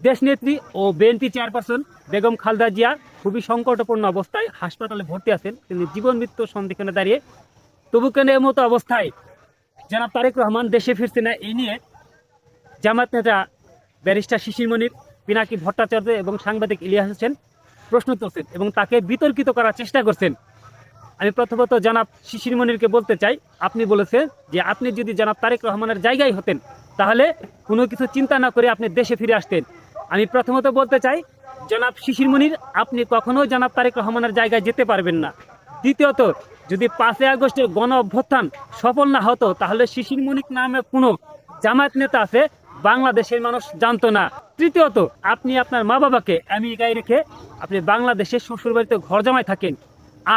দেশনেত্রী ও BNP chairperson Begum Khaleda Zia খুবই সংকটপূর্ণ অবস্থায় হাসপাতালে ভর্তি আছেন। তিনি জীবন মৃত্যু সন্ধিক্ষণে দাঁড়িয়ে, তবু কেন এর মতো অবস্থায় জনাব তারেক রহমান দেশে ফিরছে না, এই নিয়ে জামাত নেতা ব্যারিস্টার শিশির মনির, পিনাকি ভট্টাচার্য এবং সাংবাদিক ইলিয়াস হোসেন প্রশ্ন তুলছেন এবং তাকে বিতর্কিত করার চেষ্টা করছেন। আমি প্রথমত জনাব শিশির মনিরকে বলতে চাই, আপনি বলেছেন যে আপনি যদি জনাব তারেক রহমানের জায়গায় হতেন তাহলে কোনো কিছু চিন্তা না করে আপনি দেশে ফিরে আসতেন। আমি প্রথমত বলতে চাই, জনাব শিশির মনির, আপনি কখনোই জনাব তারেক রহমানের জায়গায় যেতে পারবেন না। দ্বিতীয়ত, যদি 5ই আগস্টের গণ অভ্যুত্থান সফল না হতো তাহলে শিশির মনির নামে কোনো জামায়াত নেতা আছে বাংলাদেশের মানুষ জানতো না। তৃতীয়ত, আপনি আপনার মা বাবাকে আমেরিকায় রেখে আপনি বাংলাদেশের শ্বশুরবাড়িতে ঘর জামাই থাকেন।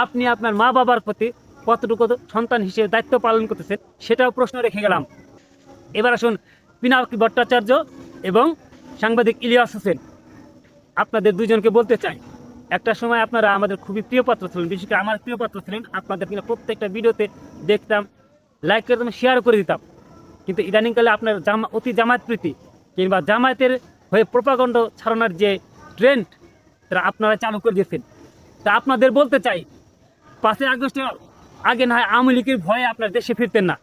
আপনি আপনার মা বাবার প্রতি কতটুকু সন্তান হিসেবে দায়িত্ব পালন করতেছেন সেটাও প্রশ্ন রেখে গেলাম। এবার আসুন পিনাকি ভট্টাচার্য এবং সাংবাদিক ইলিয়াস হোসেন, আপনাদের দুজনকে বলতে চাই, একটা সময় আপনারা আমাদের খুবই প্রিয় পাত্র ছিলেন, বিশেষ করে আমার প্রিয় পাত্র ছিলেন। আপনাদের কিনা প্রত্যেকটা ভিডিওতে দেখতাম, লাইক করতাম, শেয়ার করে দিতাম। কিন্তু ইদানিংকালে আপনার অতি জামায়াত প্রীতি কিংবা জামায়াতের হয়ে প্রোপাগন্ড ছড়ানোর যে ট্রেন্ড তারা আপনারা চালু করে দিয়েছেন। তা আপনাদের বলতে চাই, 5ই আগস্টের আগে না হয় আওয়ামী লীগের ভয়ে আপনার দেশে ফিরতেন না,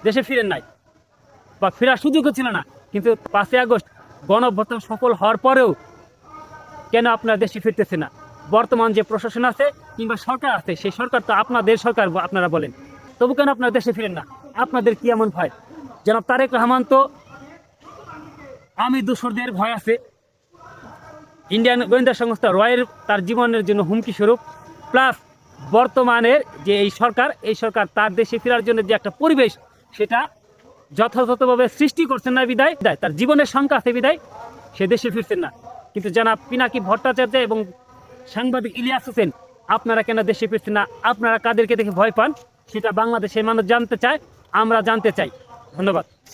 দেশে ফিরেন নাই বা ফেরার সুযোগও ছিল না। কিন্তু 5ই আগস্ট গণ অভ্যুত্থান সফল হওয়ার পরেও কেন আপনার দেশে ফিরতেছে না? বর্তমান যে প্রশাসন আছে কিংবা সরকার আছে, সেই সরকার তো আপনাদের সরকার আপনারা বলেন, তবু কেন আপনারা দেশে ফিরেন না? আপনাদের কি এমন ভয়? জনাব তারেক রহমান তো আমি দোসরদের ভয় আছে, ইন্ডিয়ান গোয়েন্দা সংস্থা রয়ের তার জীবনের জন্য হুমকি স্বরূপ, প্লাস বর্তমানের যে এই সরকার তার দেশে ফেরার জন্য যে একটা পরিবেশ সেটা যথাযথভাবে সৃষ্টি করছেন না বিদায় তার জীবনের শঙ্কা আছে বিদায় সে দেশে ফিরছেন না। কিন্তু জনাব পিনাকি ভট্টাচার্য এবং সাংবাদিক ইলিয়াস হোসেন, আপনারা কেন দেশে ফিরছেন না? আপনারা কাদেরকে দেখে ভয় পান সেটা বাংলাদেশের মানুষ জানতে চায়, আমরা জানতে চাই। ধন্যবাদ।